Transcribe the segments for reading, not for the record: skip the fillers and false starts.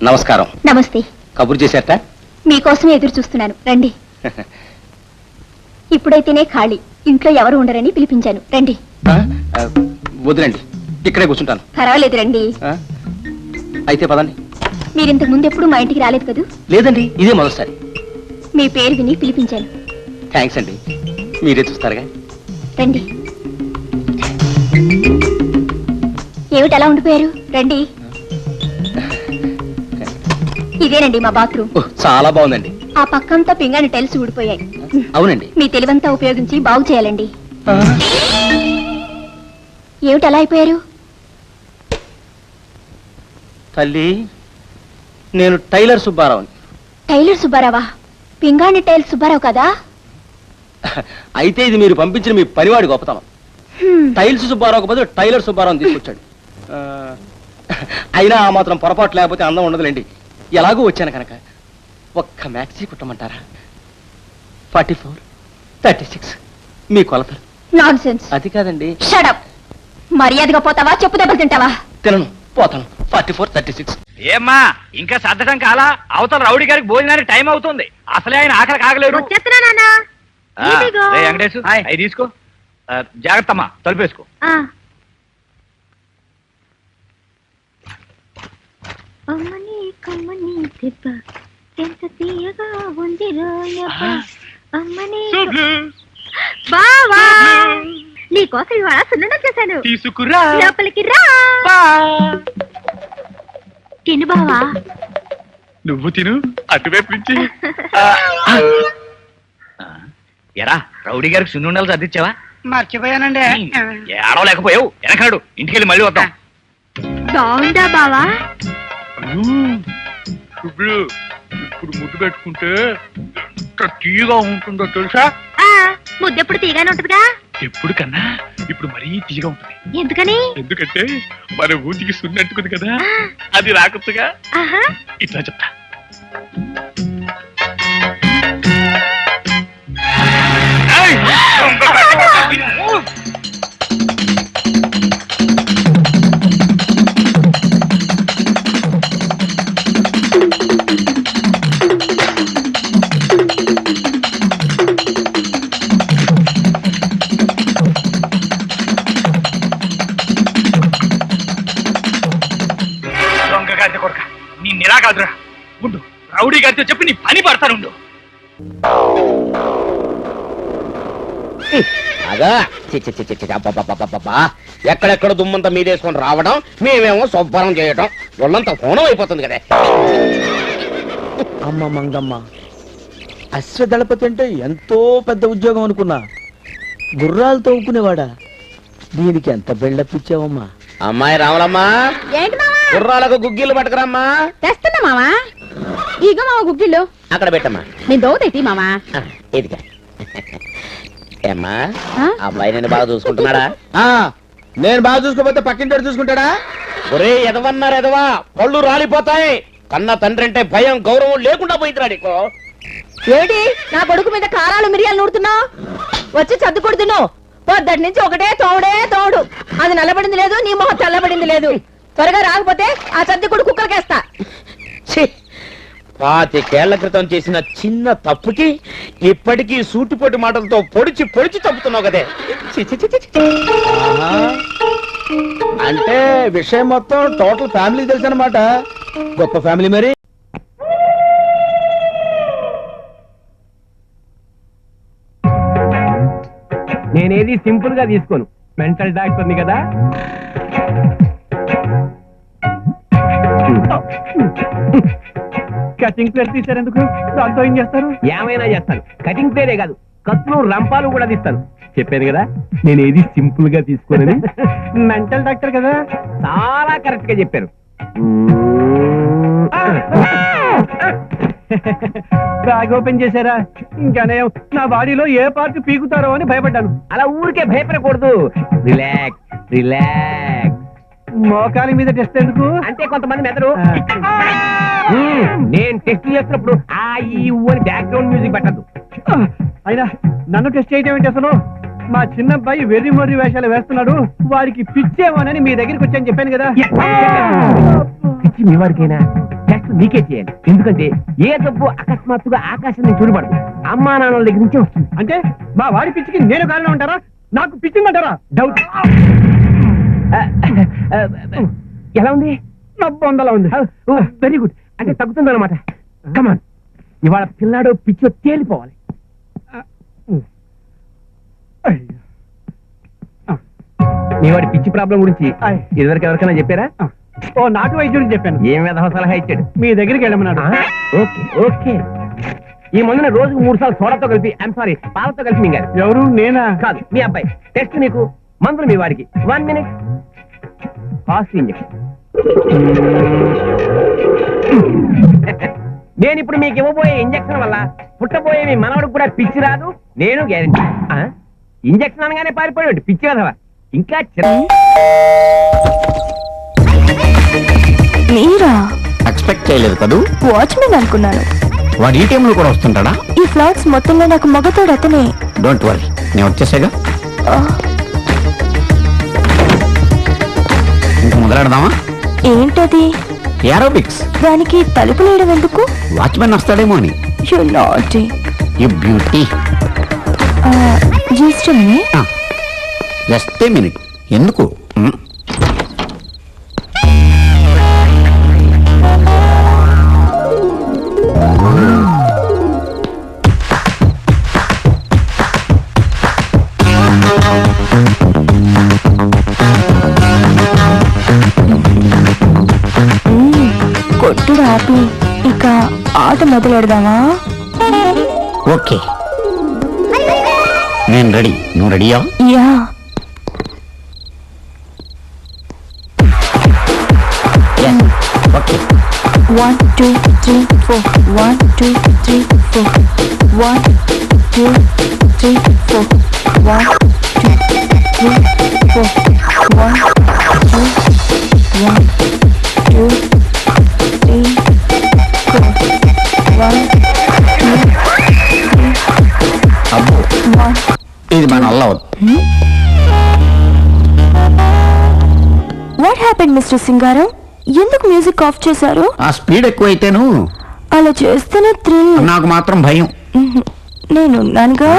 నమస్కారం. నమస్తే. కబురు చేశారట? మీకోసమే ఎదురు చూస్తున్నాను, రండి. ఇప్పుడైతేనే ఖాళీ, ఇంట్లో ఎవరు ఉండరని పిలిపించాను, రండి. వద్దురండి, ఇక్కడే కూర్చుంటాను. పర్వాలేదు, రండి. అయితే పదండి. మీరింతకు ముందు ఎప్పుడు మా ఇంటికి రాలేదు కదూ? లేదండి, ఇదే మొదటిసారి. మీ పేరు విని పిలిపించాను. థ్యాంక్స్ అండి, మీరే చూస్తారుగా. రండి. ఏమిటి అలా ఉండిపోయారు? రండి. ఇదేనండి మా బాత్రూమ్. చాలా బాగుందండి. ఆ పక్కంతా పింగాణి టైల్స్ ఊడిపోయాయి. అవునండి. మీ తెలివంతా ఉపయోగించి బాగు చేయాలండి. ఏమిటి అలా అయిపోయారు? తల్లి, నేను టైలర్ సుబ్బారావుని. టైలర్ సుబ్బారావా? పింగాణి టైల్స్ సుబ్బారావు కదా? అయితే ఇది మీరు పంపించిన మీ పనివాడి గొప్పతనం. టైల్స్ సుబ్బారావు బదులు టైలర్ సుబ్బారావుని తీసుకొచ్చాడు. అయినా ఆ మాత్రం పొరపాటు లేకపోతే అందం ఉండదులేండి. ఎలాగూ వచ్చాను కనుక ఒక్క మ్యాక్సీ కుట్టమంటారా? 44, 36 మీ కొలతలు. నాన్సెన్స్. అది కాదండి. Shut up. మర్యాదగా పోతావా, చెప్పు దెబ్బలు తింటావా? తినను, పోతాను. 44, 36. ఏమ్మా, ఇంకా సర్దటం కాలా? అవతల రౌడీ గారికి భోజనానికి టైం అవుతుంది. అసలే ఆయన ఆకలి కాగలేడు. వెంకటేశ్, అవి తీసుకో. జాగ్రత్తమ్మా, తలుపేసుకో. అమ్మని కమ్మని దెబ్బ ఎంత తీయగా ఉంది రోయబ్బ. అమ్మని బావా, నీకోసం ఇవాళ సున్నుండ చేశాను. తీసుకురా, లోపలికి రా. తిను బావా. నువ్వు తిను, అటువైపు నుంచి. ఎరా, రౌడీ గారికి సున్నుండలు సర్దిచ్చావా? మర్చిపోయానండి. ఏడవలేకపోయావు, వెనకడు. ఇంటికెళ్ళి మళ్ళీ వద్దాం. బాగుందా బావా? ఇప్పుడు ముద్దు పెట్టుకుంటే ఎంత తీయగా ఉంటుందో తెలుసా? ముద్దెప్పుడు తీగానే ఉంటుందిగా. ఎప్పుడు కన్నా ఇప్పుడు మరీ తీయగా ఉంటుంది. ఎందుకని? ఎందుకంటే మన ఊటికి సున్నట్టుకుంది కదా, అది రాకొచ్చుగా. ఇట్లా చెప్తా. నీ నిరాకాదురా ఉండు, రౌడీ గారితో చెప్పి నీ పని పడతానుండు. అదా ఎక్కడెక్కడ దుమ్మంతా మీదేసుకొని రావడం, మేమేమో శుభ్రం చేయటం, ఒళ్ళంతా హోనం అయిపోతుంది కదా. అమ్మ మంగమ్మ, అశ్వదళపతి అంటే ఎంతో పెద్ద ఉద్యోగం అనుకున్నా. గుర్రాలతో ఊపుకునేవాడా? దీనికి ఎంత బిల్డప్ ఇచ్చావమ్మా. అమ్మాయి రామలమ్మా, గుర్రాలకు గుగ్గిళ్ళు పట్టుకురమ్మా. తెస్తున్నా మావా. ఇగో మావ గుగ్గిళ్ళు. అక్కడ పెట్టమ్మా. నేను దోతైతి మావా. ఇదిగా. ఏమ్మా, అబ్బాయి నేను బాగా చూసుకుంటున్నాడా? నేను బాగా చూసుకోపోతే పక్కింటి చూసుకుంటాడా? ఒరే ఎదవన్నారు ఎదవా, పళ్ళు రాలిపోతాయి. కన్న తండ్రి అంటే భయం గౌరవం లేకుండా పోయిందిరా నీకు. ఏమిటి నా కొడుకు మీద కారాలు మిరియాలు నూడుతున్నావు? వచ్చి చదువుకుడు తిను. పొద్దటి నుంచి ఒకటే తోడే తోడు. అది నల్లబడింది లేదు, నీ మొహం తెల్లబడింది లేదు. త్వరగా రాకపోతే ఆ చద్దికుడు కుక్కలకేస్తా. 25 ఏళ్ల క్రితం చేసిన చిన్న తప్పుకి ఇప్పటికీ సూటిపోటి మాటలతో పొడిచి పొడిచి తప్పుతున్నావు కదే. అంటే విషయం మొత్తం టోటల్ ఫ్యామిలీ తెలుసు అనమాట. గొప్ప ఫ్యామిలీ మరి. నేనేది సింపుల్ గా తీసుకోను, మెంటల్ డాక్టర్ని కదా. కటింగ్ ప్లేట్ తీశారు ఎందుకు? దాంతో ఏం చేస్తారు? ఏమైనా చేస్తాను. కటింగ్ ప్లేటే కాదు, కత్తులు రంపాలు కూడా తీస్తాను. చెప్పాను కదా, నేనేది సింపుల్ గా తీసుకోనని. మెంటల్ డాక్టర్ కదా, చాలా కరెక్ట్ గా చెప్పారు. బ్యాగ్ ఓపెన్ చేశారా? ఇంకానే నా బాడీలో ఏ పార్ట్ పీకుతారో అని భయపడ్డాను. అలా ఊరికే భయపడకూడదు. Relax relax. మోకాలి మీద టెస్ట్ ఎందుకు అంటే కొంతమంది మెదడు. నేను టెస్ట్ చేస్తున్నప్పుడు ఆ ఈ అని బ్యాక్గ్రౌండ్ మ్యూజిక్ పెట్టద్దు. అయినా నన్ను టెస్ట్ చేయటం ఏంటి అసలు? మా చిన్నబ్బాయి వెర్రి మొర్రి వేషాలు వేస్తున్నాడు, వాడికి పిచ్చేమోనని మీ దగ్గరికి వచ్చాను చెప్పాను కదా. పిచ్చి మీ వాడికైనా టెస్ట్ మీకే చేయాలి. ఎందుకంటే ఏ జబ్బు అకస్మాత్తుగా ఆకాశం నుంచి చూడబడదు, అమ్మా నాన్నల దగ్గర నుంచే వస్తుంది. అంటే మా వాడి పిచ్చికి నేను కారణం అంటారా? నాకు పిచ్చిందంటారా? డౌట్. ఎలా ఉంది? నా బొందలా ఉంది. Very good. అంటే తగ్గుతుంది అనమాట. కమాన్, ఇవాళ పిల్లాడు పిచ్చో తేలిపోవాలి. అయ్యో. మీ వాడి పిచ్చి ప్రాబ్లం గురించి ఇదివరకు ఎవరికైనా చెప్పారా? ఓ నాటు వైద్యుడికి చెప్పాను. ఏం విధవ సలహా ఇచ్చాడు? మీ దగ్గరికి వెళ్ళమన్నాడు. Okay okay. ఈ మందుని రోజుకు 3 సార్లు సోడాతో కలిపి, ఐఎమ్ సారీ, పాలతో కలిపి మింగారు. ఎవరు? నేనా? కాదు, మీ అబ్బాయి. టెస్ట్ నీకు, మందులు మీ వాడికి. 1 మినిట్. Fast injection. నేను ఇప్పుడు మీకు ఇవ్వబోయే ఇంజెక్షన్ వల్ల పుట్టబోయే మీ మనవడికి కూడా పిచ్చి రాదు, నేను గ్యారెంటీ. ఇంజెక్షన్ అనగానే పారిపోయాడు పిచ్చి కదవా. ఇంకా మీరా? ఎక్స్పెక్ట్ చేయలేదు కదూ. వాచ్మెన్ అనుకున్నాను. వాడు ఈ టైంలో కూడా వస్తుంటాడా? ఈ ఫ్లాట్స్ మొత్తంలో నాకు మగతోడు అతనే. డోంట్ వరీ, నేను వచ్చేసాగా. ఇంక మొదలెడదామా? ఏంటది? ఏరోబిక్స్. దానికి తలుపులు వేయడం ఎందుకు? వాచ్మెన్ వస్తాడేమో అని. You naughty. You beauty. Just a minute. ఎందుకు? కొట్టుడు ఆపి ఇక ఆట మొదలెడదామా? ఓకే, నేను రెడీ. నువ్వు రెడీయా? యా. ఓకే. 1 2 3 4 1 2 3 4 1 2 3 4 1 2 3 4 1 2 1 2 3 4 1 2 3 అబ్బో, 1. ఇది మన వల్ల అవుతుంది. వాట్ హ్యాపెండ్ మిస్టర్ సింగారం? ఎందుకు మ్యూజిక్ ఆఫ్ చేశారు? ఆ స్పీడ్ ఎక్కువైతేను అలా చేస్తేనే థ్రిల్. నాకు మాత్రం భయం. నేనున్నానుగా.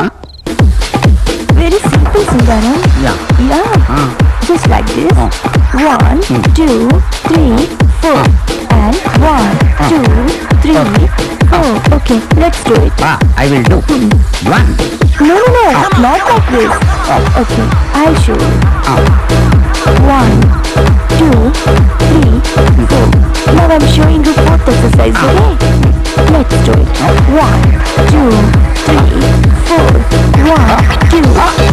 వెరీ సింపుల్ సింగారం. Yeah. Yeah, just like this. 1 2 3 4 and 1 2 3 4. Okay, let's do it. I will do. 1 No, not like this. Okay, I'll show you. 1 2 3 4. Now I'm showing you both exercise, okay? Let's do it. 1 2 3 4 1 2